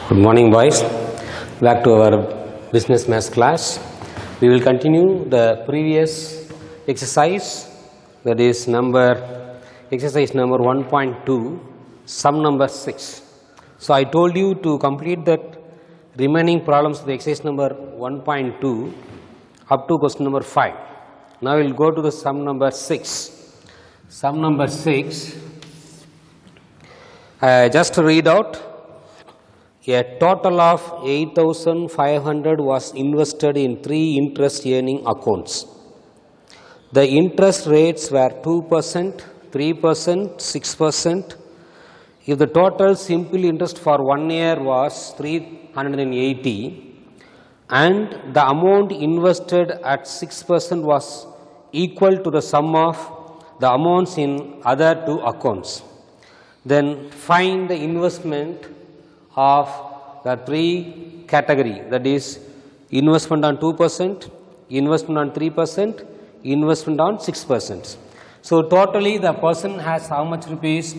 Good morning, boys. Back to our business maths class. We will continue the previous exercise, that is exercise number 1.2, sum number 6. So I told you to complete that remaining problems of the exercise number 1.2 up to question number 5. Now we will go to the sum number 6. Sum number 6, just to read out. A total of 8,500 was invested in 3 interest earning accounts. The interest rates were 2%, 3%, 6%. If the total simple interest for 1 year was 380 and the amount invested at 6% was equal to the sum of the amounts in other 2 accounts, then find the investment of the 3 category, that is investment on 2%, investment on 3%, investment on 6%. So totally the person has how much rupees?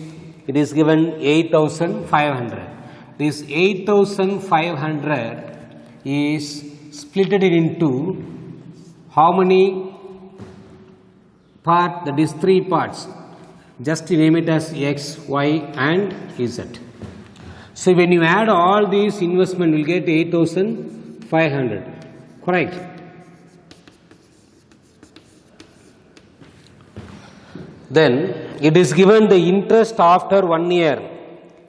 It is given 8,500. This 8,500 is split into how many parts? That is 3 parts. Just name it as X, Y and Z. So when you add all these investment, you will get 8,500, correct? Then it is given the interest after 1 year.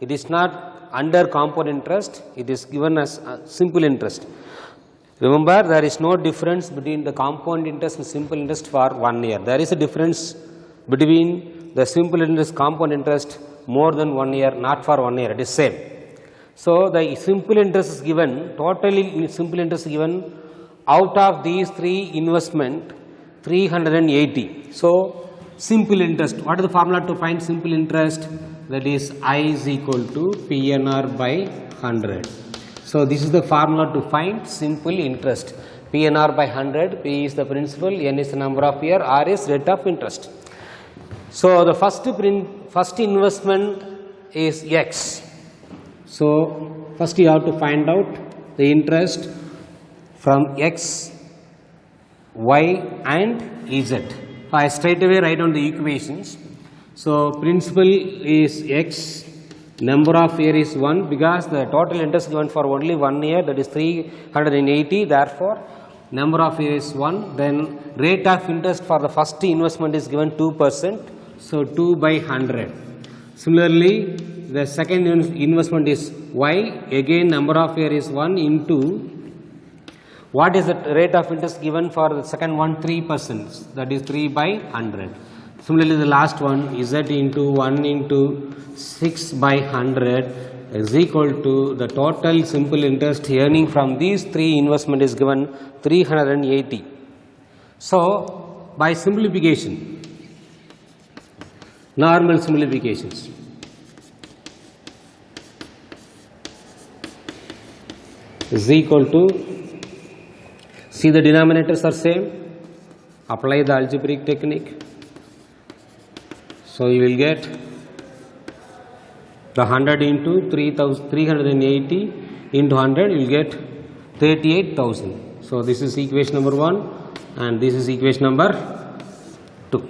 It is not under compound interest, it is given as simple interest. Remember, there is no difference between the compound interest and simple interest for 1 year. There is a difference between the simple interest, compound interest more than 1 year, not for 1 year, it is same. So the simple interest is given, totally simple interest is given out of these 3 investment 380. So simple interest, what is the formula to find simple interest? That is I is equal to PNR by 100. So this is the formula to find simple interest. PNR by 100, P is the principal, N is the number of year, R is rate of interest. So the first investment is X. So first you have to find out the interest from X, Y and Z. I straight away write down the equations. So principal is X, number of year is 1 because the total interest given for only 1 year, that is 380, therefore number of year is 1. Then rate of interest for the first investment is given 2%, so 2 by 100. Similarly, the second investment is Y, again number of year is 1 into what is the rate of interest given for the second one? 3%, that is 3 by 100. Similarly, the last one Z into 1 into 6 by 100 is equal to the total simple interest earning from these 3 investment is given 380. So by simplification, normal simplifications, is equal to, see the denominators are same, apply the algebraic technique. So you will get the 100 into 380 into 100, you will get 38,000. So this is equation number 1 and this is equation number 2.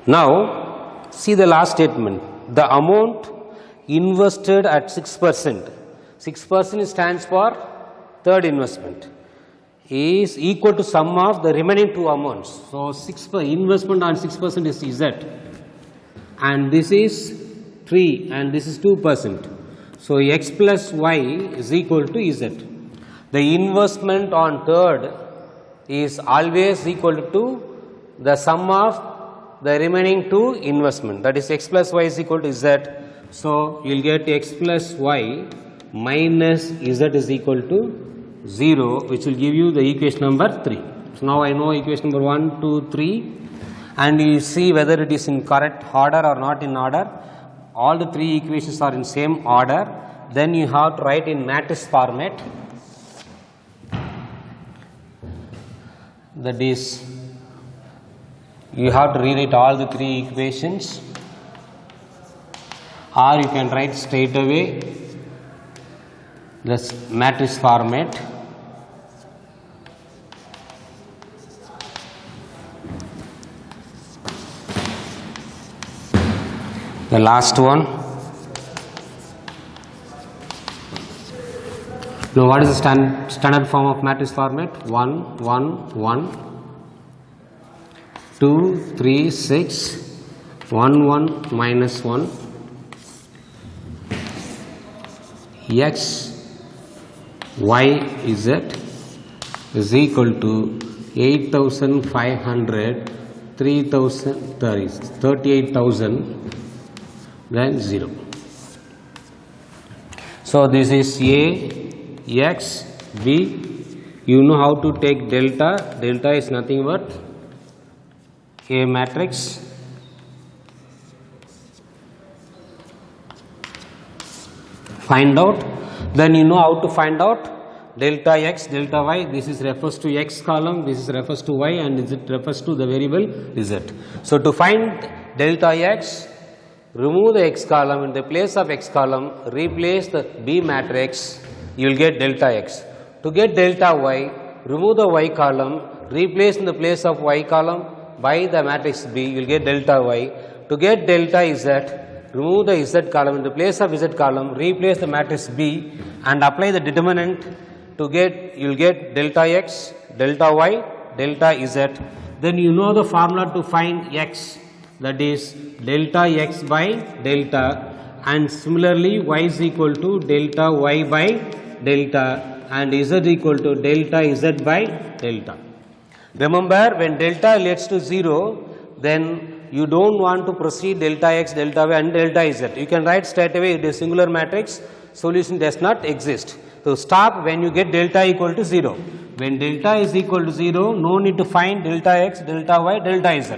Now see the last statement, the amount invested at 6%. 6% stands for third investment is equal to sum of the remaining 2 amounts. So investment on 6% is Z and this is 3 and this is 2%. So X plus Y is equal to Z. The investment on third is always equal to the sum of the remaining 2 investment, that is X plus Y is equal to Z. So you will get X plus Y minus Z is equal to 0, which will give you the equation number 3. So now I know equation number 1, 2, 3 and you see whether it is in correct order or not in order. All the 3 equations are in same order. Then you have to write in matrix format, that is you have to rewrite all the 3 equations, or you can write straight away this matrix format. The last one. Now, what is the standard form of matrix format? 1, 1, 1, 2, 3, 6, 1, 1, minus 1, x, y, z is equal to 8,500, 3,000, 38,000, then 0. So, this is A, x, b. You know how to take delta. Delta is nothing but A matrix find out. Then you know how to find out delta x, delta y. This is refers to x column, this is refers to y, and this refers to the variable z. So, to find delta x, remove the x column. In the place of x column, replace the B matrix, you will get delta x. To get delta y, remove the y column, replace in the place of y column by the matrix B, you will get delta y. To get delta z, remove the z column. In the place of z column, replace the matrix B and apply the determinant. To get, you will get delta x, delta y, delta z. Then you know the formula to find x, that is delta x by delta, and similarly y is equal to delta y by delta, and z equal to delta z by delta. Remember, when delta leads to 0, then you don't want to proceed delta x, delta y and delta z. You can write straight away it is singular matrix, solution does not exist. So, stop when you get delta equal to 0. When delta is equal to 0, no need to find delta x, delta y, delta z.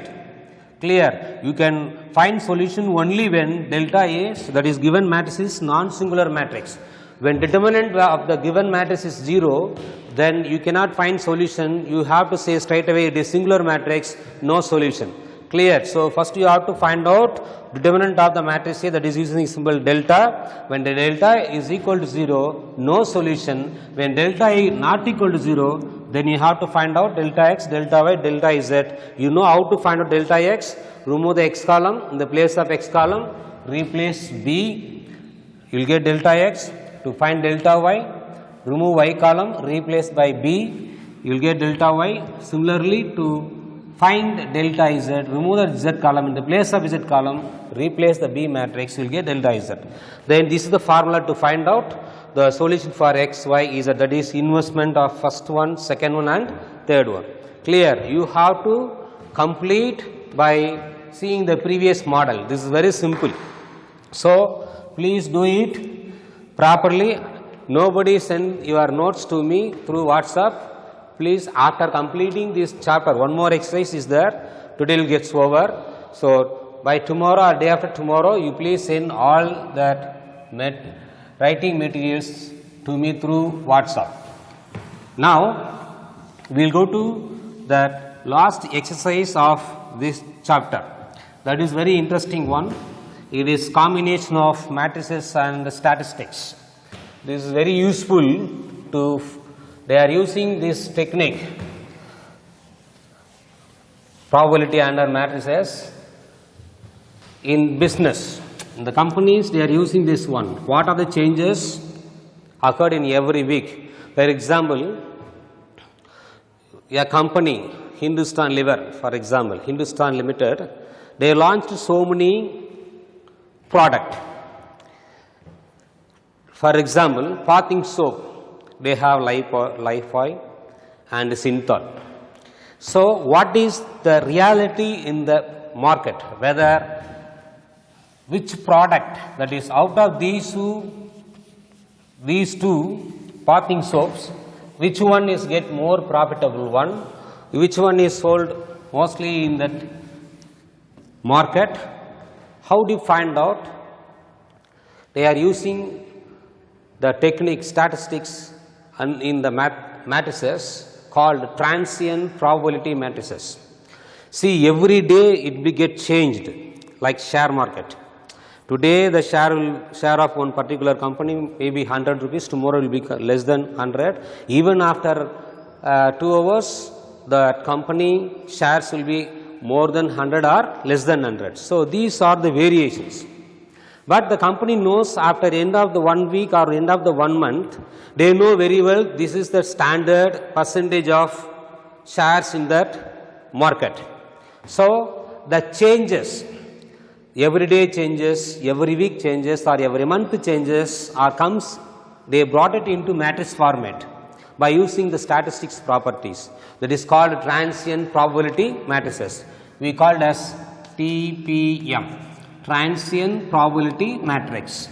Clear? You can find solution only when delta is, that is given matrix is non-singular matrix. When determinant of the given matrix is 0, then you cannot find solution. You have to say straight away it is singular matrix, no solution. Clear? So, first you have to find out determinant of the matrix A, that is using symbol delta. When the delta is equal to 0, no solution. When delta is not equal to 0, then you have to find out delta x, delta y, delta z. You know how to find out delta x. Remove the x column. In the place of x column, replace B. You will get delta x. To find delta y, remove y column, replace by B. You will get delta y. Similarly, to find delta z, remove the z column. In the place of z column, replace the B matrix, you will get delta z. Then this is the formula to find out the solution for x, y, z, that is investment of first one, second one and third one. Clear? You have to complete by seeing the previous model. This is very simple. So, please do it properly. Nobody send your notes to me through WhatsApp. Please, after completing this chapter, one more exercise is there. Today gets over. So, by tomorrow or day after tomorrow, you please send all that writing materials to me through WhatsApp. Now, we will go to that last exercise of this chapter. That is very interesting one. It is combination of matrices and statistics. This is very useful to, they are using this technique, probability under matrices, in business. In the companies, they are using this one. What are the changes occurred in every week? For example, a company, Hindustan Liver, for example, Hindustan Limited, they launched so many product. For example, bathing soap, they have Lifebuoy and Synthol. So, what is the reality in the market? Whether which product, that is out of these two bathing soaps, which one is get more profitable one, which one is sold mostly in that market? How do you find out? They are using the technique statistics and in the matrices called transient probability matrices. See, every day it will get changed like share market. Today the share of one particular company may be 100 rupees, tomorrow will be less than 100. Even after 2 hours, the company shares will be more than 100 or less than 100. So these are the variations. But the company knows after end of the 1 week or end of the 1 month, they know very well this is the standard percentage of shares in that market. So the changes, every day changes, every week changes or every month changes or comes, they brought it into matrix format by using the statistics properties. That is called transient probability matrices. We call it as TPM. Transient probability matrix.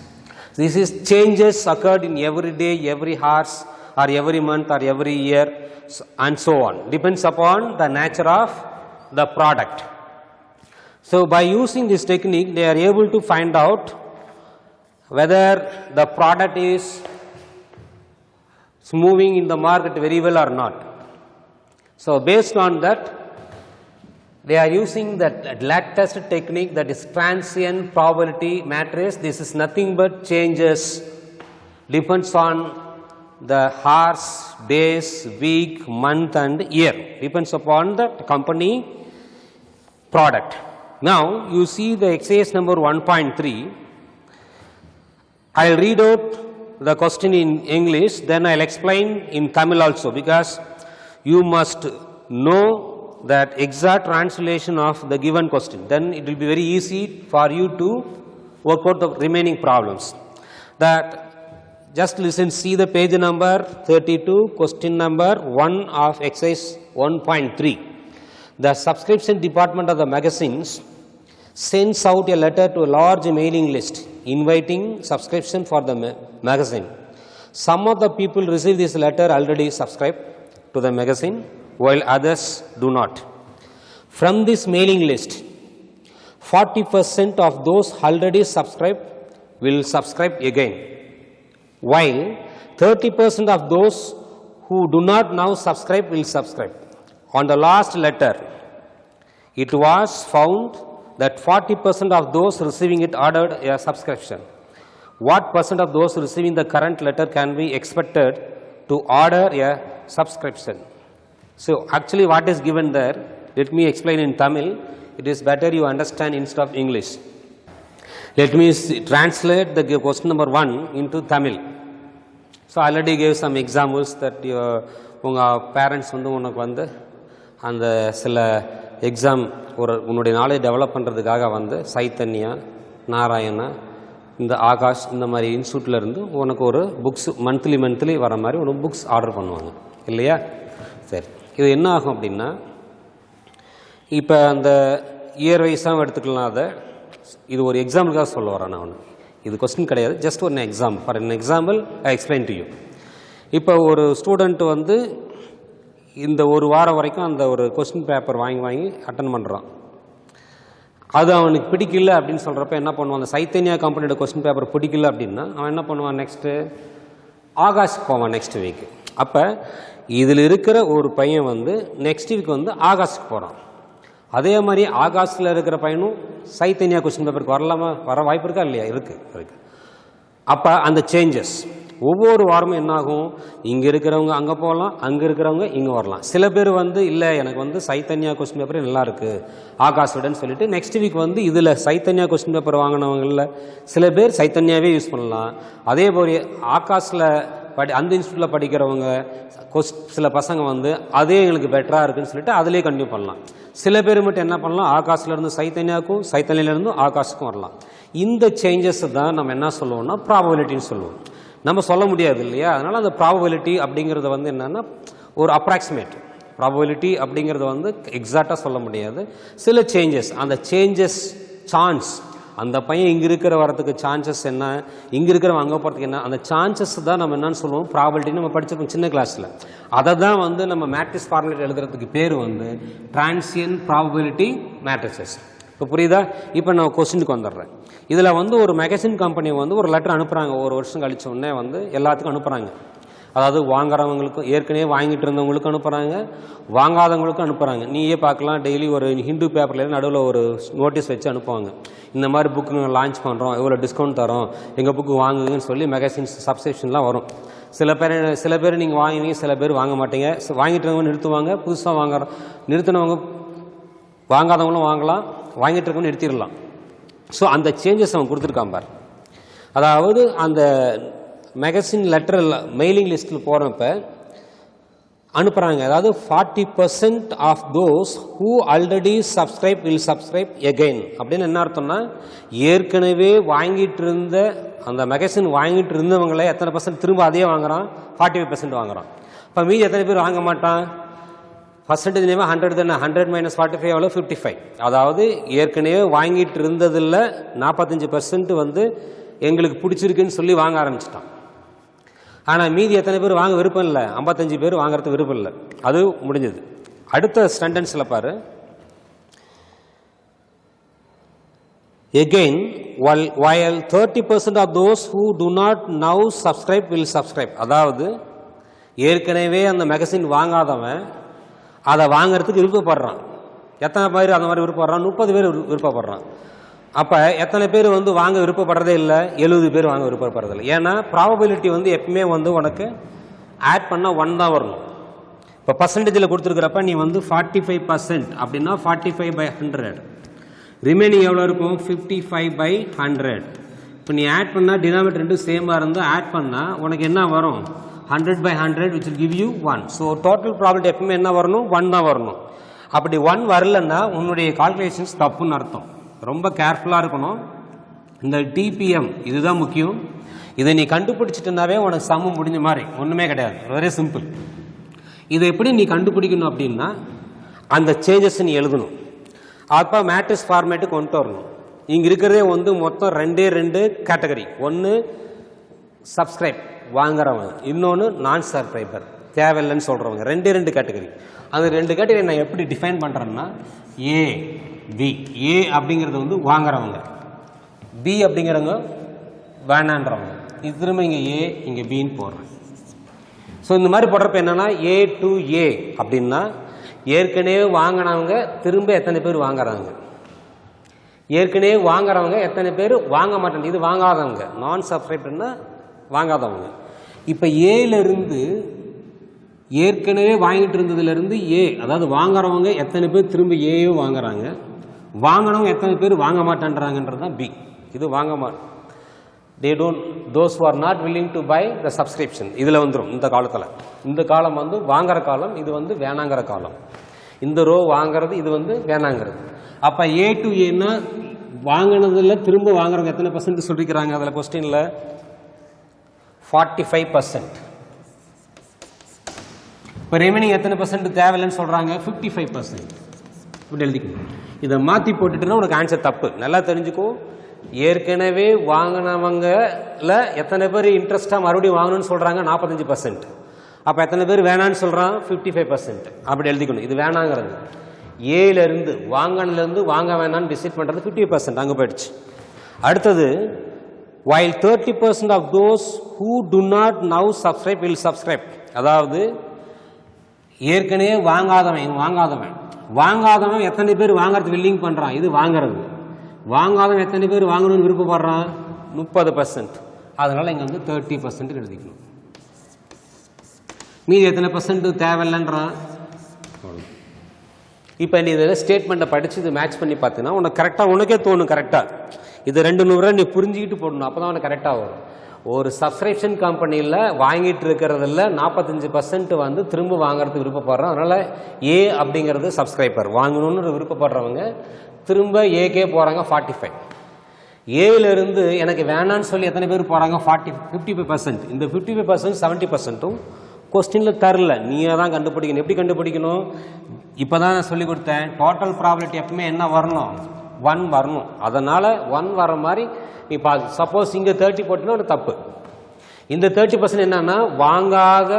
This is changes occurred in every day, every hours or every month or every year and so on. Depends upon the nature of the product. So by using this technique, they are able to find out whether the product is moving in the market very well or not. So based on that, they are using that latest technique, that is transient probability matrix. This is nothing but changes, depends on the hours, days, week, month and year, depends upon the company product. Now you see the exercise number 1.3. I will read out the question in English, then I will explain in Tamil also, because you must know that exact translation of the given question. Then it will be very easy for you to work out the remaining problems. That just listen, see the page number 32, question number 1 of exercise 1.3. The subscription department of the magazines sends out a letter to a large mailing list inviting subscription for the magazine. Some of the people receive this letter already subscribed to the magazine, while others do not. From this mailing list, 40% of those already subscribed will subscribe again, while 30% of those who do not now subscribe will subscribe. On the last letter, it was found that 40% of those receiving it ordered a subscription. What percent of those receiving the current letter can be expected to order a subscription? So actually what is given there, let me explain in Tamil. It is better you understand instead of English. Let me translate the question number 1 into Tamil. So I already gave some examples that your parents உனக்கு வந்து அந்த சில exam உன்னுடைய knowledge develop பண்ணுறதுக்காக வந்து சைத்தன்யா, நாராயணா, இந்த ஆகாஷ் இந்த மாதிரி இன்ஸ்டியூட்டில் இருந்து உனக்கு ஒரு புக்ஸ் மந்த்லி வர மாதிரி ஒரு புக்ஸ் ஆர்டர் பண்ணுவாங்க இல்லையா? சரி, இது என்ன ஆகும் அப்படின்னா, இப்போ அந்த இயர் வைஸாக எடுத்துக்கலாம். அதை இது ஒரு எக்ஸாம்பிளுக்காக சொல்ல வரேன் நான் ஒன்று. இது கொஸ்டின் கிடையாது, ஜஸ்ட் ஒரு example. For N example I explain to you. இப்போ ஒரு ஸ்டூடெண்ட் வந்து இந்த ஒரு வாரம் வரைக்கும் அந்த ஒரு கொஸ்டின் பேப்பர் வாங்கி அட்டன் பண்ணுறான். அது அவனுக்கு பிடிக்கல அப்படின்னு சொல்கிறப்ப என்ன பண்ணுவான், அந்த சைத்தன்யா கம்பெனியோட கொஸ்டின் பேப்பர் பிடிக்கல அப்படின்னா அவன் என்ன பண்ணுவான், நெக்ஸ்ட்டு ஆகாஷ்க்கு போவான் நெக்ஸ்ட் வீக். அப்போ இதில் இருக்கிற ஒரு பையன் வந்து நெக்ஸ்ட் வீக் வந்து ஆகாஷ்க்கு போகிறான். அதே மாதிரி ஆகாஷில் இருக்கிற பையனும் சைத்தன்யா கொஸ்டின் பேப்பருக்கு வர வாய்ப்பு இருக்கா இல்லையா? இருக்குது. அப்போ அந்த சேஞ்சஸ் ஒவ்வொரு வாரமும் என்னாகும், இங்கே இருக்கிறவங்க அங்கே போகலாம், அங்கே இருக்கிறவங்க இங்கே வரலாம். சில பேர் வந்து இல்லை எனக்கு வந்து சைத்தன்யா கொஸ்டின் பேப்பரே நல்லாயிருக்கு ஆகாஷுடன் சொல்லிட்டு நெக்ஸ்ட் வீக் வந்து இதில் சைத்தன்யா கொஸ்டின் பேப்பர் வாங்கினவங்களில் சில பேர் சைத்தன்யாவே யூஸ் பண்ணலாம். அதே போல் ஆகாஷில் அந்த இன்ஸ்டியூட்டில் படிக்கிறவங்க சில பசங்க வந்து அதே எங்களுக்கு பெட்டராக இருக்குதுன்னு சொல்லிட்டு அதிலே கண்டினியூ பண்ணலாம். சில பேர் மட்டும் என்ன பண்ணலாம், ஆகாஷ்லேருந்து சைத்தன்யாவுக்கும் சைத்தன்யாவிலேருந்தும் ஆகாஷுக்கும் வரலாம். இந்த சேஞ்சஸ் தான் நம்ம என்ன சொல்லுவோம்னா ப்ராபபிலிட்டின்னு சொல்லுவோம். நம்ம சொல்ல முடியாது இல்லையா? அதனால் அந்த ப்ராபபிலிட்டி அப்படிங்கிறது வந்து என்னென்னா ஒரு அப்ராக்சிமேட் ப்ராபபிலிட்டி அப்படிங்கிறத வந்து எக்ஸாக்டாக சொல்ல முடியாது. சில சேஞ்சஸ், அந்த சேஞ்சஸ் சான்ஸ், அந்த பையன் இங்கே இருக்கிற வரத்துக்கு சான்சஸ் என்ன, இங்கே இருக்கிறவங்க அங்கே போகிறதுக்கு என்ன, அந்த சான்சஸ் தான் நம்ம என்னன்னு சொல்லுவோம் ப்ராபபிலிட்டி. நம்ம படிச்சிருக்கோம் சின்ன கிளாஸில். அதை தான் வந்து நம்ம மேட்ரிக்ஸ் ஃபார்முலேட் எழுதுறதுக்கு பேர் வந்து டிரான்சியன்ட் ப்ராபபிலிட்டி மேட்ரிசஸ். இப்போ புரியுதா? இப்போ நான் கொஸ்டினுக்கு வந்துடுறேன். இதில் வந்து ஒரு மேகசின் கம்பெனி வந்து ஒரு லெட்டர் அனுப்புகிறாங்க, ஒரு வருஷம் கழிச்ச உடனே வந்து எல்லாத்துக்கும் அனுப்புகிறாங்க. அதாவது வாங்குறவங்களுக்கும் ஏற்கனவே வாங்கிட்டு இருந்தவங்களுக்கும் அனுப்புகிறாங்க, வாங்காதவங்களுக்கும் அனுப்புகிறாங்க. நீயே பார்க்கலாம், டெய்லி ஒரு ஹிந்து பேப்பரில் நடுவில் ஒரு நோட்டீஸ் வச்சு அனுப்புவாங்க. இந்த மாதிரி புக்கு லான்ச் பண்ணுறோம், எவ்வளோ டிஸ்கவுண்ட் தரோம், எங்கள் புக்கு வாங்குங்கன்னு சொல்லி மெகசின்ஸ் சப்ஸ்கிரிப்ஷன்லாம் வரும். சில பேர் நீங்கள் வாங்குவீங்க, சில பேர் வாங்க மாட்டீங்க. வாங்கிட்டு இருக்கவங்க நிறுத்துவாங்க, புதுசாக நிறுத்தினவங்க வாங்காதவங்களும் வாங்கலாம், வாங்கிட்டு இருக்கவங்க நிறுத்திடலாம். ஸோ அந்த சேஞ்சஸ் அவன் கொடுத்துருக்கான் பார். அதாவது அந்த மேகசின் லெட்டர் மெயிலிங் லிஸ்ட்டில் போகிறப்ப அனுப்புகிறாங்க. அதாவது 40% of those who already subscribe will subscribe again அப்படின்னு என்ன அர்த்தம்னா, ஏற்கனவே வாங்கிட்டு இருந்த அந்த மேகசின் வாங்கிட்டு இருந்தவங்களே எத்தனை பர்சன்ட் திரும்ப அதே வாங்குறான், 45% வாங்குறான். இப்போ மீதி எத்தனை பேர் வாங்க மாட்டான்? பர்சன்டேஜ் 100 தானே, 100 - 45 எவ்வளோ? 55. அதாவது ஏற்கனவே வாங்கிட்டு இருந்ததில் 45% வந்து எங்களுக்கு பிடிச்சிருக்குன்னு சொல்லி வாங்க ஆரம்பிச்சிட்டான். ஆனால் மீதி எத்தனை பேர் வாங்க விருப்பம் இல்லை? 55 பேர் வாங்குறதுக்கு விருப்பம் இல்லை. அது முடிஞ்சது. அடுத்த சென்டென்ஸில் பாரு, again while 30% of those who do not now subscribe will subscribe. அதாவது ஏற்கனவே அந்த மேகசின் வாங்காதவன் அதை வாங்கிறதுக்கு விருப்பப்படுறான். எத்தனை பேர் அந்த மாதிரி விருப்பப்படுறான்? 30 பேர் விருப்பப்படுறான். அப்போ எத்தனை பேர் வந்து வாங்க விருப்பப்படுறதே இல்லை? 70 பேர் வாங்க விருப்பப்படுறதில்லை. ஏன்னா ப்ராபபிலிட்டி வந்து எப்பவுமே வந்து உனக்கு ஆட் பண்ணால் 1 தான் வரணும். இப்போ பர்சன்டேஜில் கொடுத்துருக்கிறப்ப நீ வந்து 45% அப்படின்னா 45/100. ரிமைனிங் எவ்வளோ இருக்கும்? 55/100. இப்போ நீ ஆட் பண்ணால் டினாமினேட்டர் ரெண்டும் சேமாக இருந்தால் ஆட் பண்ணால் உனக்கு என்ன வரும்? 100/100 which will give you 1. So total probability எப்பவுமே என்ன வரணும்? 1 தான் வரணும். அப்படி 1 வரலன்னா உன்னுடைய கால்குலேஷன்ஸ் தப்புன்னு அர்த்தம். ரொம்ப கேர்ஃபுல்லாக இருக்கணும். இந்த டிபிஎம் இதுதான் முக்கியம். இதை நீ கண்டுபிடிச்சிட்டுனாவே உனக்கு சமம் முடிஞ்ச மாதிரி, ஒன்றுமே கிடையாது. Very simple. இதை எப்படி நீ கண்டுபிடிக்கணும் அப்படின்னா, அந்த சேஞ்சஸ் நீ எழுதணும். அப்போ மேட்ரிக்ஸ் ஃபார்மேட்டுக்கு கொண்டு வரணும். இங்கே இருக்கிறதே வந்து மொத்தம் 2 கேட்டகரி. ஒன்று சப்ஸ்கிரைப் வாங்குறவங்க, இன்னொன்று நான் சப்ஸ்கிரைபர் தேவையில்லைன்னு சொல்கிறவங்க. 2 கேட்டகரி. அந்த 2 கேட்டகரி நான் எப்படி டிஃபைன் பண்ணுறேன்னா, ஏ பி. ஏ அப்படிங்கிறது வந்து வாங்குறவங்க, பி அப்படிங்கிறவங்க வேணான்றவங்க. இது திரும்ப இங்கே ஏ இங்கே பின்னு போடுறேன். ஸோ இந்த மாதிரி போடுறப்ப என்னென்னா, ஏ டு ஏ அப்படின்னா ஏற்கனவே வாங்கினவங்க திரும்ப எத்தனை பேர் வாங்குறாங்க, ஏற்கனவே வாங்குறவங்க எத்தனை பேர் வாங்க மாட்டாங்க. இது வாங்காதவங்க, நான் சப்ஸ்கிரைபர்னா வாங்காதவங்க. இப்போ ஏலேருந்து ஏற்கனவே வாங்கிட்டு இருந்ததுலேருந்து ஏ, அதாவது வாங்குறவங்க எத்தனை பேர் திரும்ப ஏயும் வாங்குறாங்க, வாங்கினவங்க எத்தனை பேர் வாங்க மாட்டேன்றாங்கன்றது தான் பி. இது வாங்க மாட்டேன். those who are not willing to buy the subscription இதில் வந்துடும். இந்த காலத்தில் இந்த காலம் வந்து வாங்குற காலம், இது வந்து வேணாங்கிற காலம். இந்த ரோ வாங்கிறது, இது வந்து வேணாங்கிறது. அப்போ ஏ டு ஏன்னா வாங்கினதில் திரும்ப வாங்குறவங்க எத்தனை பர்சன்ட் சொல்லிக்கிறாங்க அதில் கொஸ்டினில்? 45%. இப்போ ரிமைனிங் எத்தனை பர்சன்ட் தேவையில்லைன்னு சொல்கிறாங்க? 55%. இப்படி எழுதிக்கணும். இதை மாற்றி போட்டுட்டுன்னா உனக்கு ஆன்சர் தப்பு. நல்லா தெரிஞ்சுக்கோ. ஏற்கனவே வாங்கினவங்கல எத்தனை பேர் இன்ட்ரெஸ்ட்டாக மறுபடியும் வாங்கணும்னு சொல்கிறாங்க? 45%. அப்போ எத்தனை பேர் வேணான்னு சொல்கிறான்? 55%. அப்படி எழுதிக்கணும். இது வேணாங்கிறது. ஏலேருந்து வாங்கினதுலேருந்து வாங்க வேணான்னு டிசைட் பண்ணுறது 50%. அங்கே போயிடுச்சு. அடுத்தது, while 30% of those who do not now subscribe will subscribe. அதாவது ஏற்கனவே வாங்காதவன் எத்தனை பேர் வாங்கறது வில்லிங் பண்ணுறான்? இது வாங்கிறது. வாங்காதவன் எத்தனை பேர் வாங்கணும்னு விருப்பப்படுறான்? 30%. அதனால் இங்கே வந்து 30% எழுதிக்கணும். மீதி எத்தனை பர்சன்ட் தேவையில்லைன்றான்? இப்போ நீ இதில் ஸ்டேட்மெண்ட்டை படித்து இது மேட்ச் பண்ணி பார்த்தீங்கன்னா உனக்கு கரெக்டாக உனக்கே தோணும். கரெக்டாக இது 2 நீ புரிஞ்சுக்கிட்டு போடணும். அப்போ தான் உனக்கு கரெக்டாக வரும். ஒரு சப்ஸ்கிரிப்ஷன் கம்பெனியில் வாங்கிட்டு இருக்கிறதில்ல 45% வந்து திரும்ப வாங்குறதுக்கு விருப்பப்படுறோம். அதனால் ஏ அப்படிங்கிறது சப்ஸ்கிரைபர், வாங்கணும்னு விருப்பப்படுறவங்க திரும்ப ஏக்கே போகிறாங்க 45. ஏலேருந்து எனக்கு வேணான்னு சொல்லி எத்தனை பேர் போகிறாங்க? 55%. இந்த 55% 70%ம் கொஸ்டினில் தரல, நீயே தான் கண்டுபிடிக்கணும். எப்படி கண்டுபிடிக்கணும்? இப்போ தான் நான் சொல்லி கொடுத்தேன். டோட்டல் ப்ராபபிலிட்டி எப்பவுமே என்ன வரணும்? 1 வரணும். அதனால் 1 வர மாதிரி நீ பார்த்து. சப்போஸ் இங்கே 30 போட்டுன்னா ஒரு தப்பு. இந்த 30% என்னன்னா வாங்காத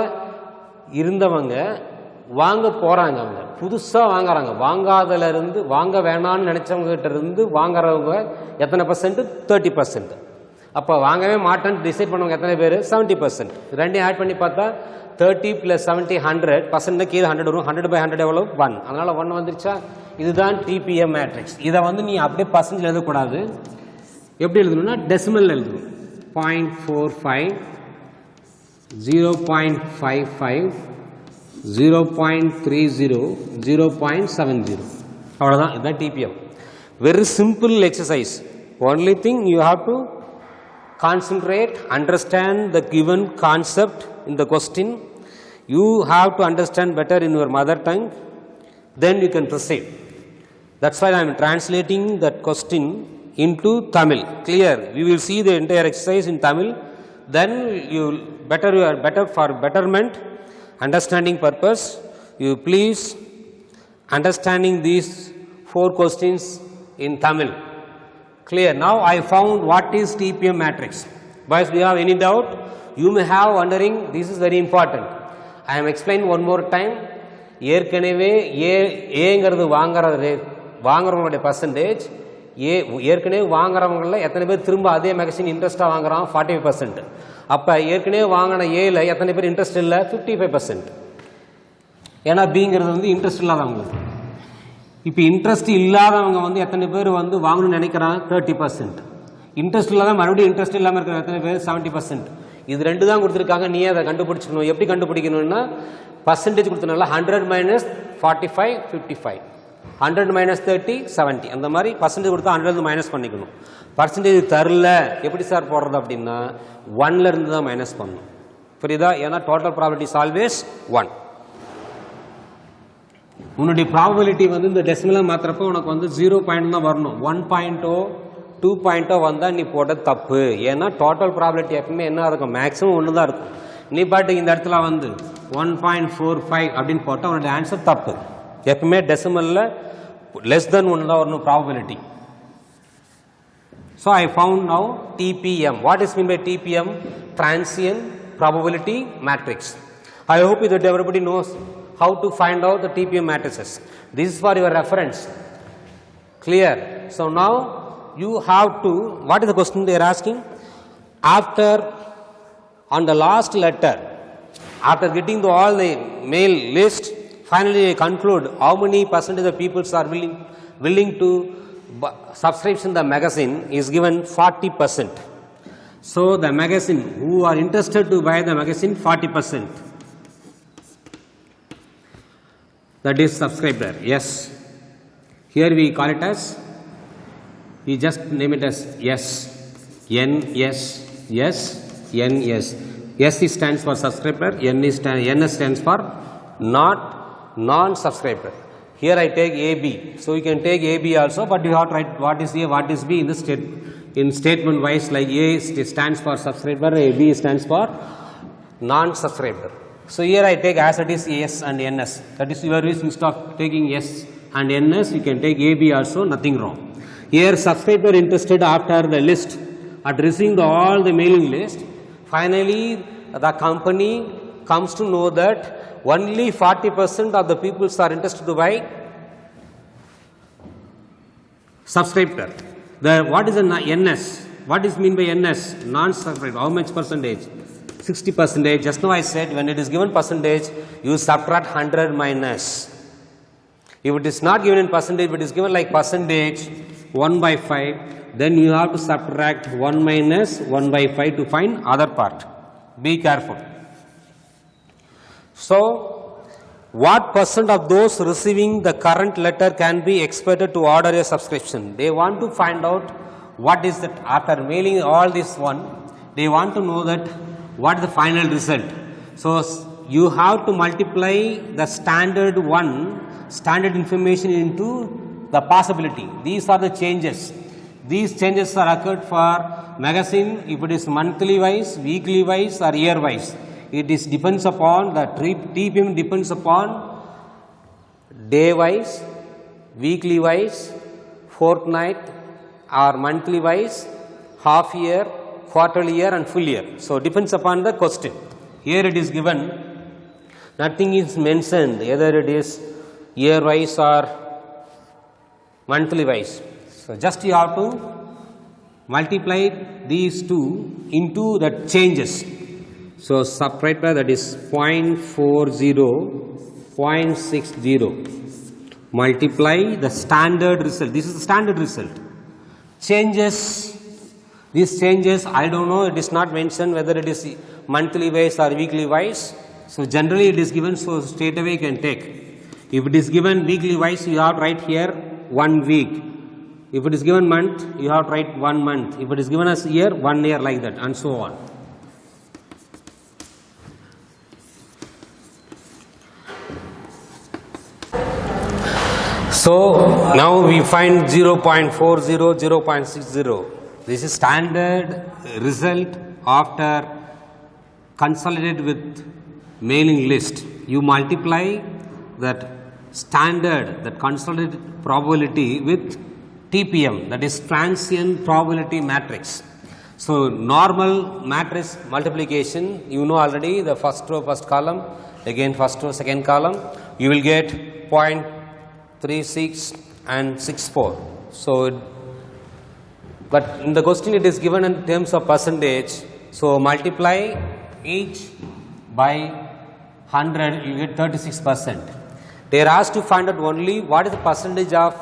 இருந்தவங்க வாங்க போகிறாங்க, அவங்க புதுசாக வாங்குறாங்க. வாங்காதலேருந்து வாங்க வேணான்னு நினச்சவங்க கிட்ட இருந்து வாங்குறவங்க எத்தனை பர்சன்ட்? 30%. அப்போ வாங்கவே மாட்டேன்னு டிசைட் பண்ணவங்க எத்தனை பேர்? 70%. ரெண்டையும் ஆட் பண்ணி பார்த்தா 30 + 70 100% கீழே 100 வரும். 100/100 எவ்வளோ? 1. அதனால் 1 வந்துருச்சா? இதுதான் டிபிஎம் மேட்ரிக்ஸ். இதை வந்து நீ அப்படியே பர்சன்டேஜ் எழுதக்கூடாது. எப்படி எழுதணும்னா டெசிமல் எழுதணும். 0.45, 0.55, 0.30, 0.70. அவ்வளோதான். இதுதான் TPM. Very simple exercise. only thing you have to concentrate, understand the given concept in the question. You have to understand better in your mother tongue, then you can proceed. That's why I am translating that question into Tamil. Clear? We will see the entire exercise in Tamil. Then you are better for betterment, understanding purpose. You please understanding these 4 questions in Tamil. Clear? Now I found what is TPM matrix. Boys, do you have any doubt? You may have wondering. This is very important. I am explaining one more time. ஏற்கனவே ஏங்கிறது வாங்குறவங்களுடைய percentage. ஏற்கனவே வாங்குறவங்களில் எத்தனை பேர் திரும்ப அதே magazine இன்ட்ரெஸ்ட்டாக வாங்குறான்? 45%. அப்போ ஏற்கனவே வாங்கின ஏல எத்தனை பேர் இன்ட்ரெஸ்ட் இல்லை? 55%. ஏன்னா பிங்கிறது வந்து இன்ட்ரெஸ்ட் இல்லாதவங்களுக்கு. இப்போ இன்ட்ரெஸ்ட் இல்லாதவங்க வந்து எத்தனை பேர் வந்து வாங்கணும்னு நினைக்கிறாங்க? 30%. இன்ட்ரெஸ்ட் இல்லாத மறுபடியும் இன்ட்ரெஸ்ட் இல்லாமல் இருக்கிற எத்தனை பேர்? 70%. இது 2 தான் கொடுத்துருக்காங்க. நீ அதை கண்டுபிடிச்சிக்கணும். எப்படி கண்டுபிடிக்கணும்னா பர்சன்டேஜ் கொடுத்தனால 100 - 45 55, 100 - 30 70. அந்த மாதிரி பர்சன்டேஜ் கொடுத்தா 100 மைனஸ் பண்ணிக்கணும். பர்சன்டேஜ் தரல எப்படி சார் போடுறது அப்படின்னா 1 தான் மைனஸ் பண்ணணும். புரியுதா? ஏன்னா டோட்டல் ப்ராபபிலிட்டி இஸ் ஆல்வேஸ் 1. உன்னுடைய ப்ராபபிலிட்டி வந்து இந்த டெசிமலாக மாத்திரப்போ உனக்கு வந்து 0 தான் வரணும். 1.0 2.0 வந்தால் நீ போட்ட தப்பு. ஏன்னா டோட்டல் ப்ராபபிலிட்டி எப்பவுமே என்ன இருக்கும்? மேக்ஸிமம் 1 தான் இருக்கும். நீ பாட்டுக்கு இந்த இடத்துல வந்து 1.45 அப்படின்னு போட்டால் உன்னுடைய ஆன்சர் தப்பு. எப்பவுமே டெசிமலில் லெஸ் தென் 1 தான் வரணும் probability. So I found now TPM. What is mean by TPM? Transient probability matrix. I hope that everybody knows how to find out the TPM matrices. This is for your reference. Clear? So now you have to, what is the question they are asking? After, on the last letter, after getting to all the mail list, finally they conclude how many percentage of people are willing to subscription the magazine is given 40%. So the magazine, who are interested to buy the magazine, 40%. That is subscriber. Yes. Here we call it as, we just name it as yes. N yes yes N yes. S stands for subscriber. N stands for non-subscriber. Here I take AB. So you can take AB also, but you have to write what is A, what is B in the statement wise, like A stands for subscriber, AB stands for non-subscriber. So here I take as it is S and NS. That is your wish. Instead of taking S and NS, you can take AB also, nothing wrong. Here subscriber interested after the list, at receiving all the mailing list, finally the company comes to know that only 40% of the people are interested to buy subscriber. What is the NS? What is mean by NS? Non-subscriber. How much percentage? 60%. Just now I said when it is given percentage, you subtract 100 minus. If it is not given in percentage, but it is given like percentage 1/5, then you have to subtract 1 minus 1/5 to find other part. Be careful. So, what percent of those receiving the current letter can be expected to order a subscription? They want to find out what is that after mailing all this one, they want to know that what is the final result. So you have to multiply the standard information into the possibility. These are the changes. These changes are occurred for magazine if it is monthly wise, weekly wise or year wise. It is depends upon the TPM depends upon day wise, weekly wise, fortnight or monthly wise, half year, quarterly year and full year. So depends upon the question. Here it is given, nothing is mentioned either it is year wise or monthly wise. So just you have to multiply these two into the changes. So subtract by that is 0.40, 0.60, multiply the standard result. This is the standard result. Changes, these changes I don't know, it is not mentioned whether it is monthly wise or weekly wise. So generally it is given, so straight away you can take. If it is given weekly wise, you have to write here 1 week. If it is given month, you have to write 1 month. If it is given as year, 1 year, like that, and so on. So now we find 0.40, 0.60. This is standard result after consolidated with mailing list. You multiply that standard, that consolidated probability with TPM, that is transient probability matrix. So normal matrix multiplication, you know already, the first row, first column, again first row, second column, you will get 0.36 and 64. So but in the question it is given in terms of percentage. So multiply each by 100, you get 36%. They are asked to find out only what is the percentage of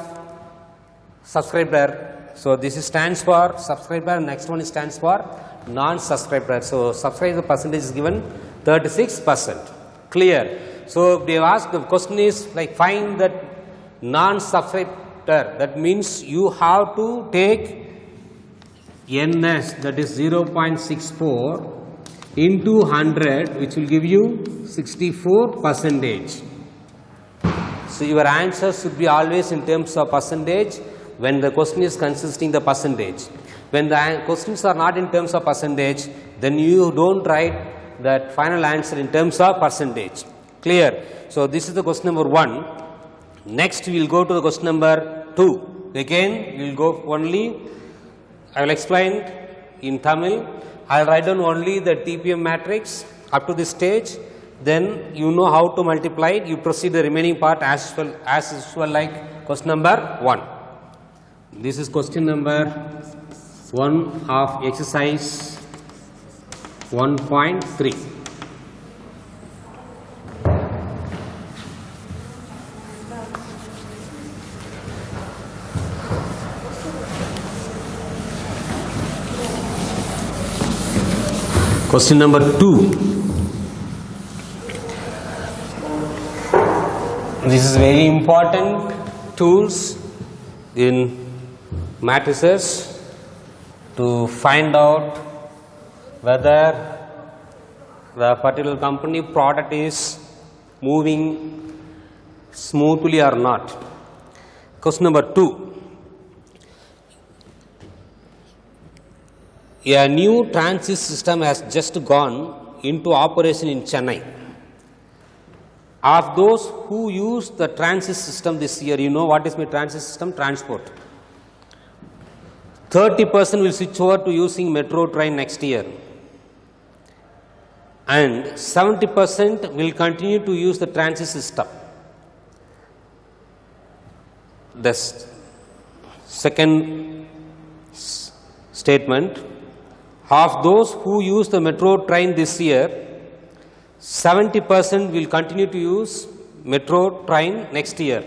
subscriber. So this is stands for subscriber, next one stands for non-subscriber. So subscriber percentage is given 36%. Clear? So they have asked, the question is like find that non-subscriber, that means you have to take NS, that is 0.64 into 100, which will give you 64%. So your answer should be always in terms of percentage when the question is consisting the percentage. When the questions are not in terms of percentage, then you don't write that final answer in terms of percentage. Clear? So this is the question number 1. Next we will go to the question number 2. Again we will go only, I will explain in Tamil. I will write down only the TPM matrix up to this stage. Then you know how to multiply it. You proceed the remaining part as usual like question number 1. This is question number 1 of exercise 1.3. Question number 2. This is very important tools in matrices to find out whether the particular company product is moving smoothly or not. Question number 2. A new transit system has just gone into operation in Chennai. Of those who use the transit system this year, you know what is my transit system? Transport. 30% will switch over to using metro train next year, and 70% will continue to use the transit system. The second statement, of those who use the metro train this year, 70% will continue to use metro train next year,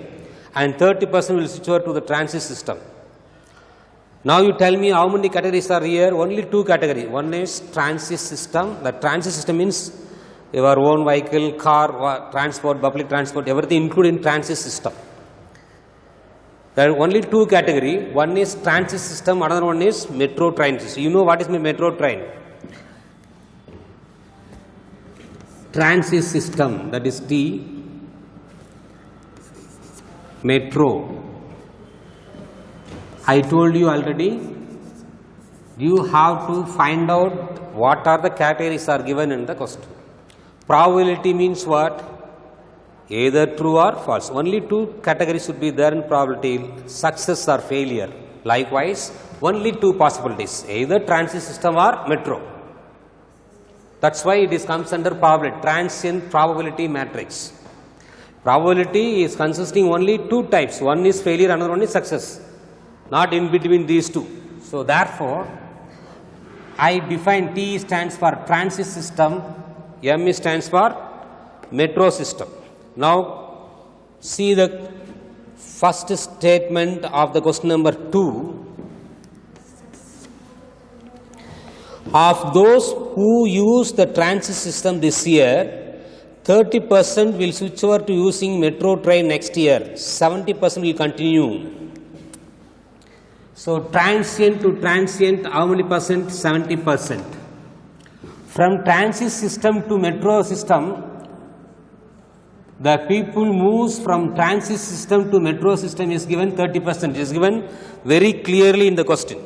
and 30% will switch over to the transit system. Now you tell me how many categories are here? Only 2 categories. One is transit system. The transit system means your own vehicle, car, transport, public transport, everything included in transit system. There are only 2 categories. One is transit system, another one is metro train system. You know what is my metro train? Transit system, that is T, metro. I told you already, you have to find out what are the categories are given in the question. Probability means what? Either true or false. Only 2 categories should be there in probability, success or failure. Likewise, only 2 possibilities, either transit system or metro. That's why it is comes under probability, transient probability matrix. Probability is consisting only 2 types. One is failure, another one is success. Not in between these 2. So therefore, I define T stands for transit system, M stands for metro system. Now see the first statement of the question number 2. Of those who use the transit system this year, 30% will switch over to using metro train next year, 70% will continue. So transient to transient, how many percent? 70%. From transit system to metro system, the people moves from transit system to metro system is given 30%. It is given very clearly in the question.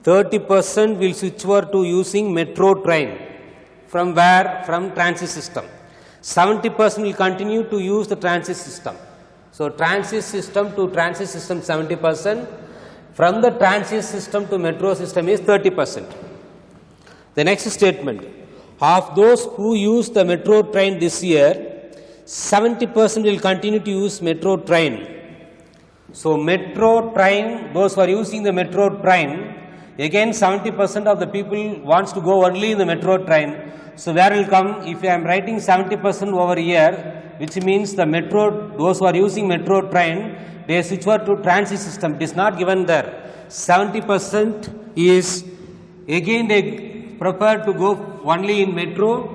30% will switch over to using metro train. From where? From transit system. 70% will continue to use the transit system. So transit system to transit system 70%. From the transit system to metro system is 30%. The next statement, of those who use the metro train this year, 70% will continue to use metro train. So metro train, those who are using the metro train, again 70% of the people wants to go only in the metro train. So where will come, if I am writing 70% over here, which means the metro, those who are using metro train, they switch over to transit system. It is not given there. 70% is again they prefer to go only in metro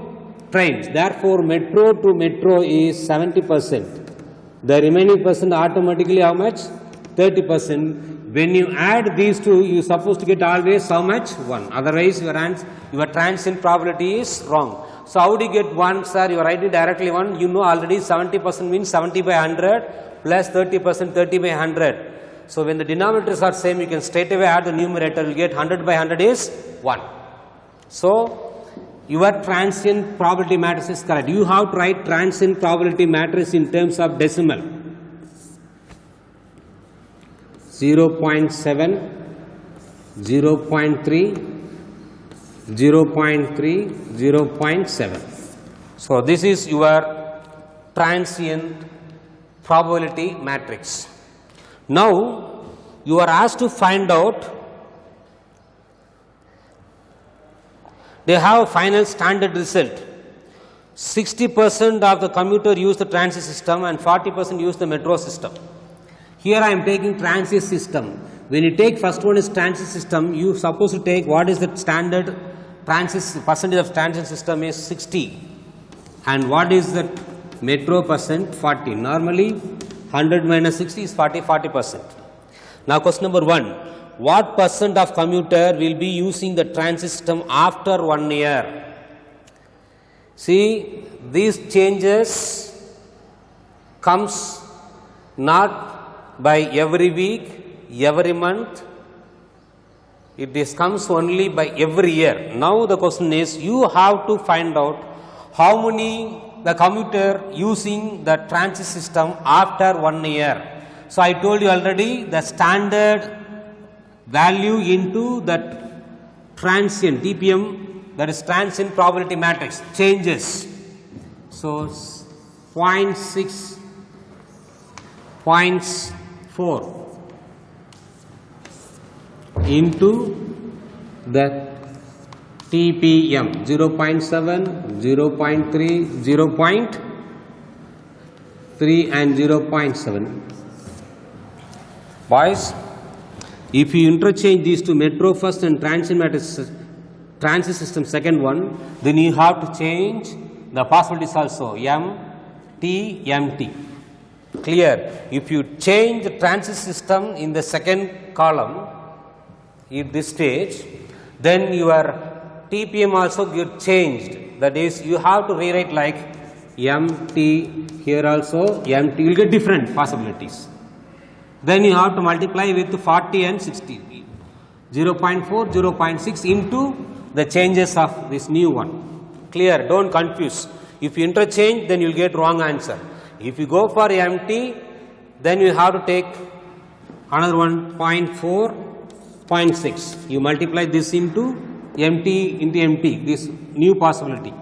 trains. Therefore, metro to metro is 70%. The remaining percent automatically how much? 30%. When you add these two, you are supposed to get always how much? 1. Otherwise, your transient probability is wrong. So how do you get 1, sir? You are writing directly 1. You know already 70% means 70 by 100 plus 30%, 30 by 100. So when the denominators are same, you can straight away add the numerator. You get 100 by 100 is 1. So your transient probability matrix is correct. You have to write transient probability matrix in terms of decimal. 0.7, 0.3, 0.3, 0.7. So this is your transient probability matrix. Now you are asked to find out, they have a final standard result. 60% of the commuter use the transit system and 40% use the metro system. Here I am taking transit system. When you take first one is transit system, you supposed to take what is the standard transit percentage of transit system is 60, and what is the metro percent? 40. Normally 100 minus 60 is 40%. Now question number 1, what percent of commuter will be using the transit system after 1 year? See, these changes comes not by every week, every month, it comes only by every year. Now the question is, you have to find out how many the commuter using the transit system after 1 year. So I told you already, the standard value into that transient TPM, that is transient probability matrix, changes. So 0.6, 0.4 into the TPM, 0.7, 0.3, 0.3 and 0.7. Boys, if you interchange these two, metro first and transient matrix, transit system second one, then you have to change the possibilities also, M, T, MT. Clear? If you change the transit system in the second column, at this stage, then your TPM also get changed. That is, you have to rewrite like MT, here also MT, you will get different possibilities. Then you have to multiply with 40 and 60, 0.4, 0.6 into the changes of this new one. Clear? Don't confuse. If you interchange, then you will get wrong answer. If you go for MT, then you have to take another one, 0.4, 0.6. You multiply this into MT, this new possibility.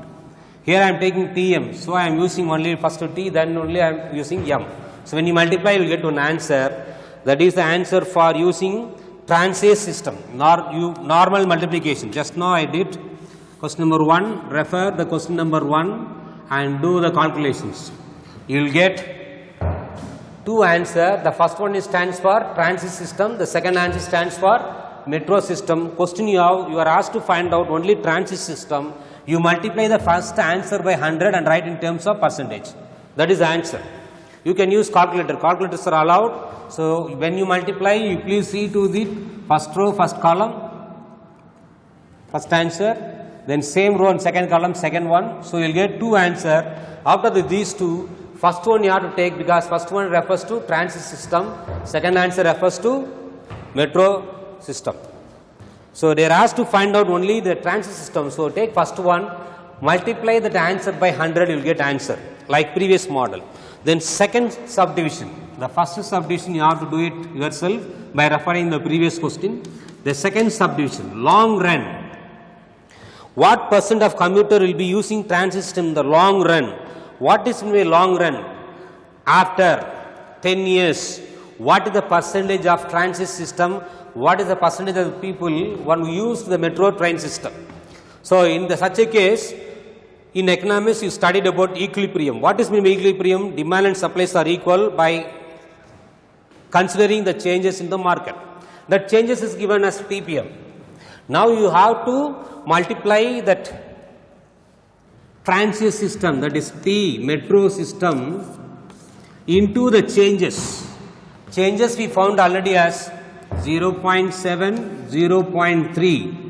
Here I am taking TM, so I am using only first T, then only I am using M. So when you multiply, you will get one answer. That is the answer for using Transient system, normal multiplication. Just now I did question number 1, refer the question number 1 and do the calculations. You will get two answers. The first one stands for transit system, the second answer stands for metro system. Question you are asked to find out only transit system. You multiply the first answer by 100 and write in terms of percentage. That is the answer. You can use calculator. Calculators are allowed. So when you multiply, you please see to the first row, first column, first answer, then same row and second column, second one. So you will get two answers. After these two, first one you have to take because first one refers to transit system, second answer refers to metro system. So they are asked to find out only the transit system. So take first one, multiply that answer by 100, you will get answer like previous model. Then second subdivision, the first subdivision you have to do it yourself by referring the previous question. The second subdivision, long run. What percent of commuter will be using transit system in the long run? What is in the long run? After 10 years, what is the percentage of transit system? What is the percentage of the people who use the metro train system? So in such a case, in economics you studied about equilibrium. What is mean by equilibrium? Demand and supplies are equal by considering the changes in the market. That changes is given as TPM. Now you have to multiply that transit system, that is T metro system, into the changes. Changes we found already as 0.7, 0.3.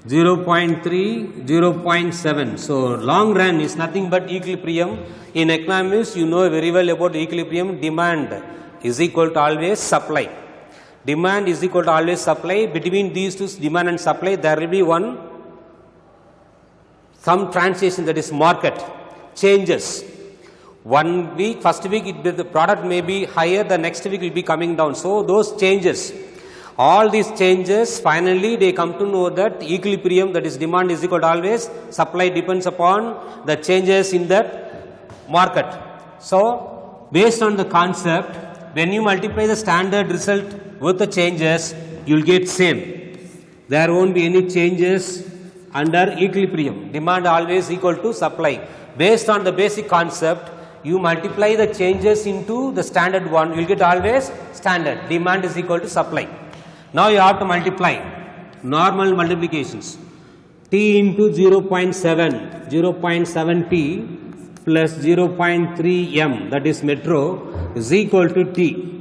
0.3, 0.7. So long run is nothing but equilibrium. In economics, you know very well about equilibrium. Demand is equal to always supply. Demand is equal to always supply. Between these two, demand and supply, there will be some transition, that is market changes. 1 week, first week the product may be higher, the next week will be coming down. So those changes, all these changes, finally they come to know that equilibrium, that is demand is equal to always supply, depends upon the changes in that market. So based on the concept, when you multiply the standard result with the changes, you will get same. There won't be any changes under equilibrium. Demand always equal to supply. Based on the basic concept, you multiply the changes into the standard one, you will get always standard. Demand is equal to supply. Now you have to multiply normal multiplications. T into 0.7, 0.7T plus 0.3 M, that is metro, is equal to T.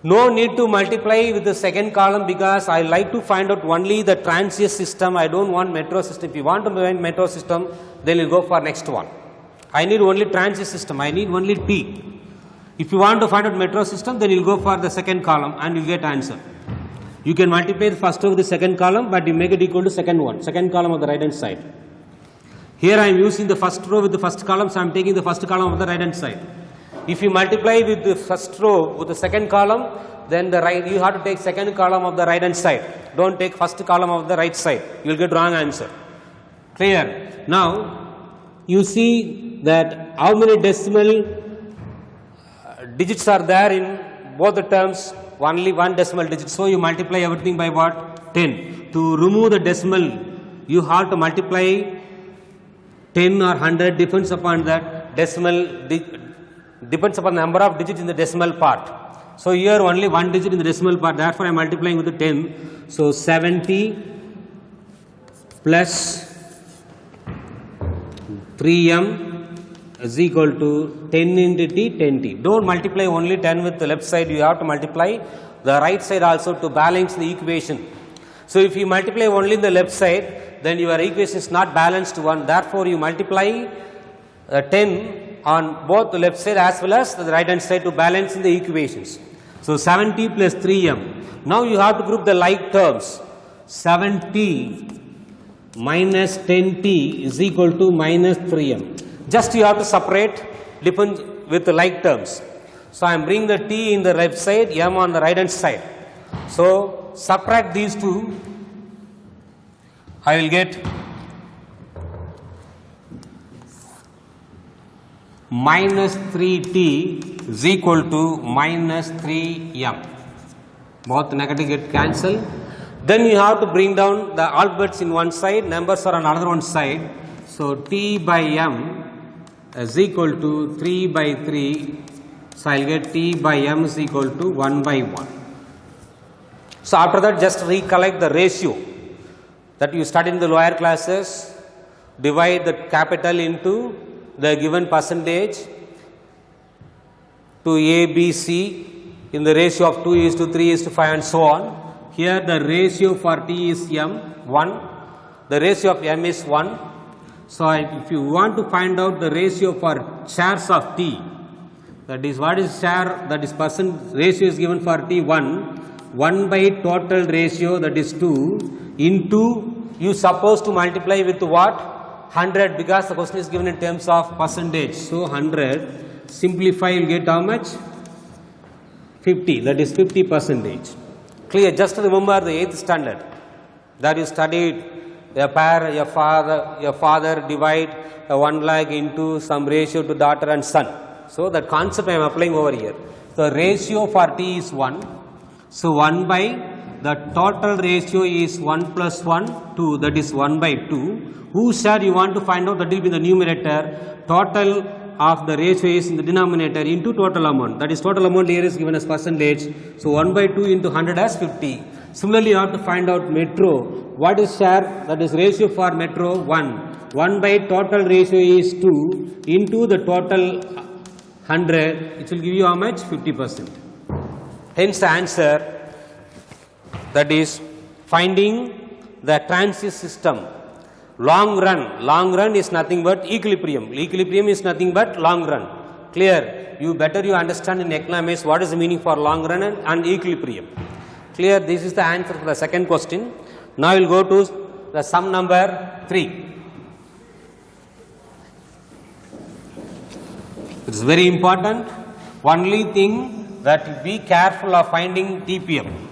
No need to multiply with the second column because I like to find out only the transit system. I don't want metro system. If you want to find metro system, then you go for next one. I need only transit system. I need only T. If you want to find out metro system, then you go for the second column and you get answer. You can multiply the first row with the second column, but you make it equal to second one, second column of the right hand side. Here I am using the first row with the first column, so I am taking the first column of the right hand side. If you multiply with the first row with the second column, then you have to take second column of the right hand side. Don't take first column of the right side. You will get wrong answer. Clear? Now, you see that how many decimal digits are there in both the terms? Only one decimal digit. So you multiply everything by what? 10. To remove the decimal, you have to multiply 10 or 100, depends upon that decimal, depends upon the number of digits in the decimal part. So here only one digit in the decimal part, therefore I am multiplying with the 10. So 70 plus 3M is equal to 10 into T, 10T. Don't multiply only 10 with the left side, you have to multiply the right side also to balance the equation. So if you multiply only the left side, then your equation is not balanced to 1. Therefore, you multiply 10 on both the left side as well as the right hand side to balance in the equations. So 70 plus 3M. Now you have to group the like terms. 70 minus 10T is equal to minus 3M. Just you have to separate depend with the like terms. So I am bringing the T in the left side, M on the right hand side. So subtract these two, I will get minus 3T is equal to minus 3M. Both negative get cancelled. Then you have to bring down the alphabets in one side, numbers are on another one side. So T by M is equal to 3 by 3. So I'll get T by M is equal to 1 by 1. So after that, just recollect the ratio that you studied in the lower classes. Divide the capital into the given percentage to A, B, C in the ratio of 2:3:5 and so on. Here the ratio for T is M, 1. The ratio of M is 1. So if you want to find out the ratio for shares of T, that is what is share, that is percent ratio is given for T 1 by total ratio, that is 2 into, you supposed to multiply with what? 100, because the question is given in terms of percentage. So 100, simplify, you get how much? 50, that is 50%. Clear? Just remember the 8th standard that you studied. Your father divide 1 lakh into some ratio to daughter and son. So that concept I am applying over here. The ratio for T is 1. So 1 by the total ratio is 1 plus 1, 2, that is 1 by 2. Whose share you want to find out, that will be the numerator. Total of the ratio is in the denominator into total amount. That is total amount here is given as percentage. So 1 by 2 into 100 as 50. Similarly, you have to find out metro. What is share? That is ratio for metro 1. 1 by total ratio is 2 into the total 100. It will give you how much? 50%. Hence the answer, that is finding the transit system. Long run is nothing but equilibrium. Equilibrium is nothing but long run. Clear? You understand in economics what is the meaning for long run and equilibrium. Clear? This is the answer for the second question. Now we will go to the sum number 3. It is very important. Only thing that be careful of finding TPM.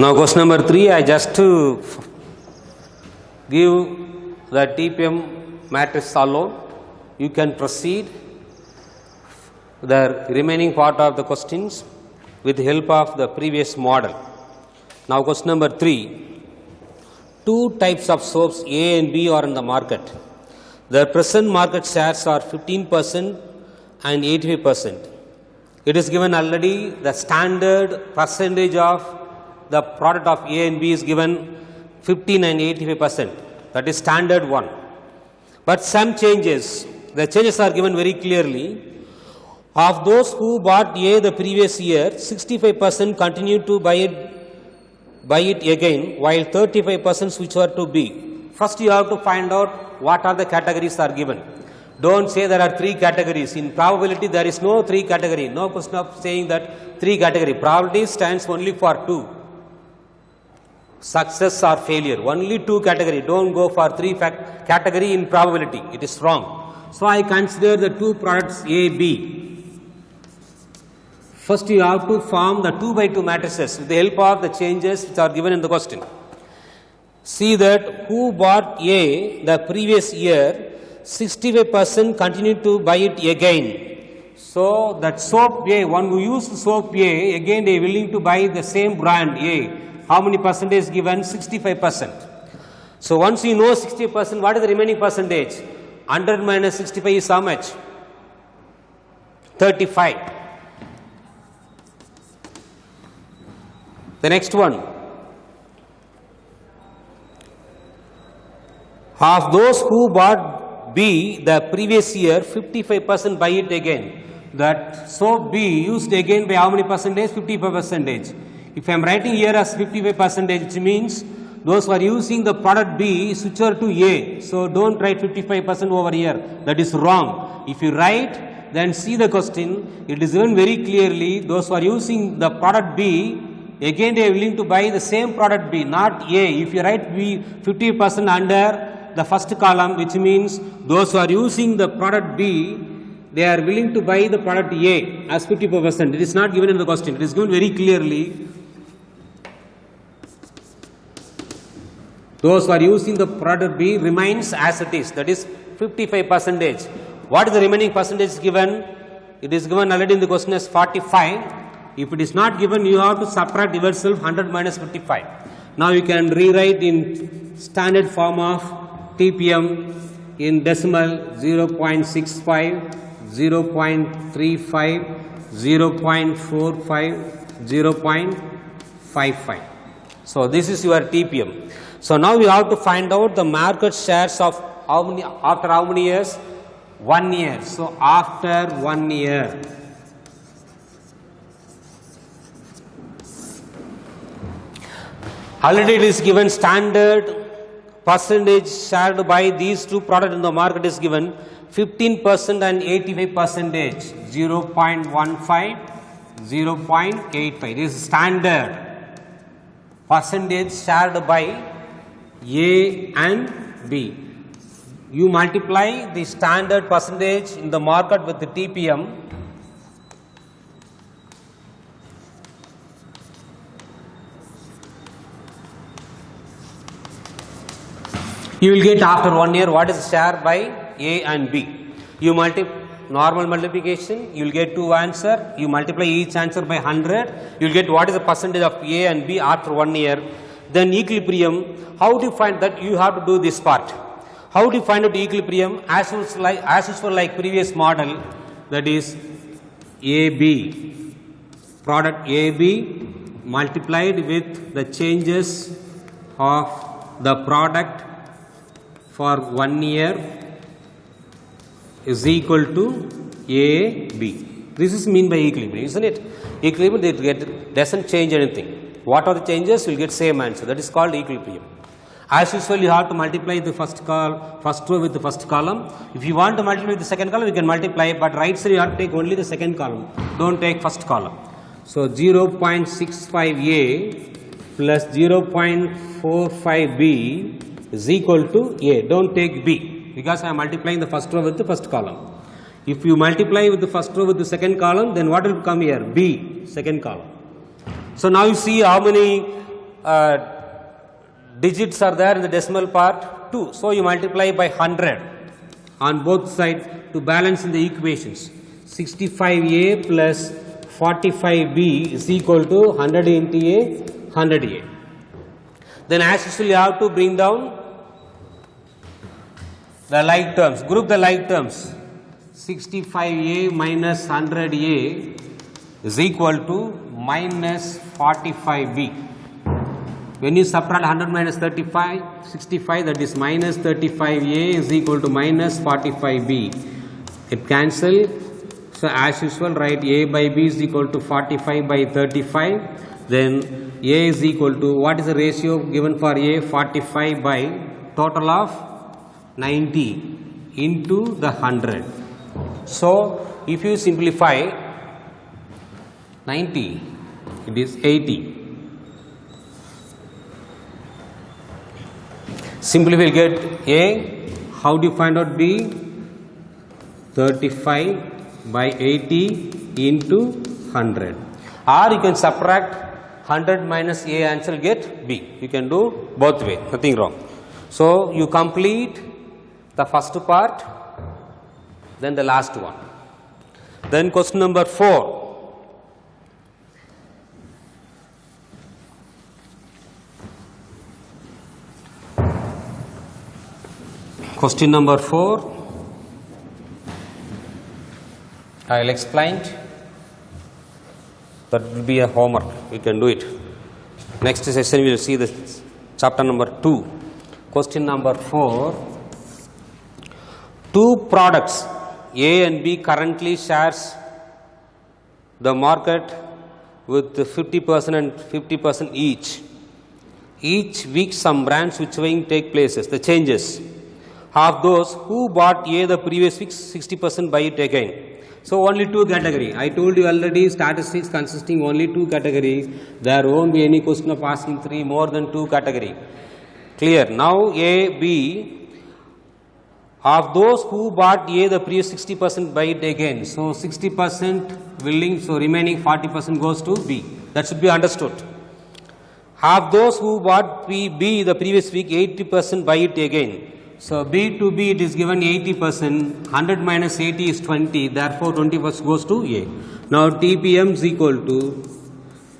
Now question number 3, I just to give the TPM matrix alone. You can proceed the remaining part of the questions with the help of the previous model. Now question number 3, 2 types of soaps A and B are in the market. Their present market shares are 15% and 85%. It is given already the standard percentage of the product of A and B is given 15 and 85%. That is standard one. But some changes, the changes are given very clearly. Of those who bought A the previous year, 65% continue to buy it again, while 35% switch over to B. First you have to find out what are the categories are given. Don't say there are 3 categories. In probability there is no 3 category. No question of saying that 3 category. Probability stands only for 2. Success or failure. Only 2 category. Don't go for 3 category in probability. It is wrong. So I consider the 2 products A, B. First you have to form the 2 by 2 matrices with the help of the changes which are given in the question. See that who bought A the previous year, 65% continue to buy it again. So that soap A, one who used soap A, again they are willing to buy the same brand A. How many percentage is given? 65%. So once you know 60%, what is the remaining percentage? 100 minus 65 is how much? 35. The next one. Of those who bought B the previous year, 55% buy it again. That soap B used again by how many percentage? 55%. If I am writing here as 55%, which means those who are using the product B switch over to A. So don't write 55% over here. That is wrong. If you write, then see the question. It is given very clearly. Those who are using the product B, again they are willing to buy the same product B, not A. If you write B 50% under the first column, which means those who are using the product B, they are willing to buy the product A as 55%. It is not given in the question. It is given very clearly. Those who are using the product B remains as it is, that is 55%. What is the remaining percentage given? It is given already in the question as 45. If it is not given, you have to subtract yourself 100 minus 55. Now you can rewrite in standard form of TPM in decimal 0.65, 0.35, 0.45, 0.55. So this is your TPM. So now you have to find out the market shares of how many, after how many years? 1 year. So after 1 year. Already it is given standard percentage shared by these two products in the market is given 15% and 85%, 0.15, 0.85. This is standard percentage shared by A and B. You multiply the standard percentage in the market with the TPM. You will get after 1 year what is share by A and B. You normal multiplication, you will get two answer. You multiply each answer by 100. You will get what is the percentage of A and B after 1 year. Then equilibrium. How do you find that? You have to do this part. How do you find out equilibrium? As usual like previous model, that is AB, product AB multiplied with the changes of the product for 1 year is equal to AB. This is mean by equilibrium, isn't it? Equilibrium, it doesn't change anything. What are the changes? You will get same answer. That is called equilibrium. As usual, you have to multiply the first row with the first column. If you want to multiply with the second column, you can multiply, but right side you have to take only the second column. Don't take first column. So 0.65A plus 0.45B is equal to A. Don't take B, because I am multiplying the first row with the first column. If you multiply with the first row with the second column, then what will come here? B, second column. So now you see how many digits are there in the decimal part? 2. So you multiply by 100 on both sides to balance in the equations. 65A plus 45B is equal to 100 into A, 100A. Then as usual you have to bring down the like terms, group the like terms. 65A minus 100A is equal to minus 45B. When you subtract 100 minus 65, that is minus 35A is equal to minus 45B. It cancel. So as usual write A by B is equal to 45 by 35. Then A is equal to, what is the ratio given for A? 45 by total of 90 into the 100. So if you simplify 90, it is 80. Simply we will get A. How do you find out B? 35 by 80 into 100. Or you can subtract 100 minus A answer, get B. You can do both way, nothing wrong. So you complete the first part, then the last one. Then question number 4. Question number 4, I will explain. That will be a homework, we can do it. Next session we will see the chapter number 2. Question number 4. Two products A and B currently shares the market with 50% and 50% each. Each week some brand switching take places, the changes of those who bought A the previous week 60% buy it again. So only two category. I told you already statistics consisting only two category. There won't be any question of asking more than two category. Clear. Now A, B, of those who bought A the previous 60% buy it again. So 60% willing, so remaining 40% goes to B. That should be understood. Half those who bought B the previous week, 80% buy it again. So B to B it is given 80%, 100 minus 80 is 20, therefore 20% goes to A. Now TPM is equal to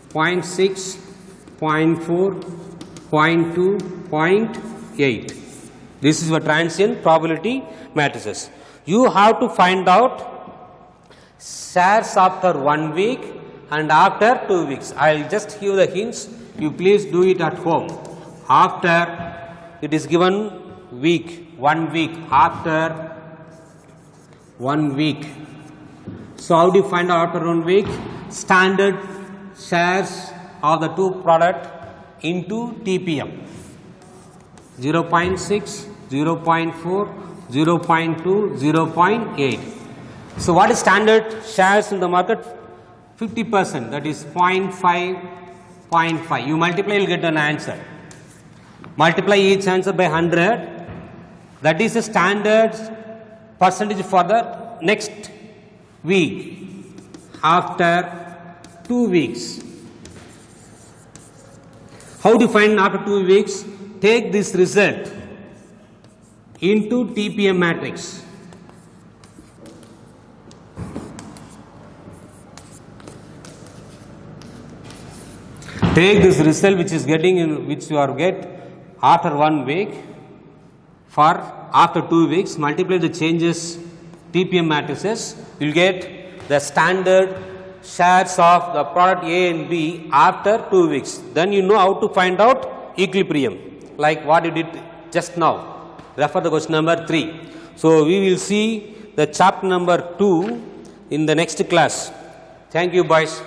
0.6, 0.4, 0.2, 0.8. This is your transient probability matrices. You have to find out shares after 1 week and after 2 weeks. I will just give the hints. You please do it at home. After it is given week, 1 week, after 1 week. So how do you find out after 1 week? Standard shares of the two product into TPM. 0.6, 0.4, 0.2, 0.8. So what is standard shares in the market? 50%, that is 0.5, 0.5. You multiply, you will get an answer. Multiply each answer by 100. That is the standard percentage for the next week after 2 weeks. How do you find after 2 weeks? Take this result into TPM matrix. Take this result which is getting in, which you are get after 1 week for after 2 weeks, multiply the changes TPM matrices, you will get the standard shares of the product A and B after 2 weeks. Then you know how to find out equilibrium, like what you did just now. Refer the question number 3. So we will see the chapter number 2 in the next class. Thank you, boys.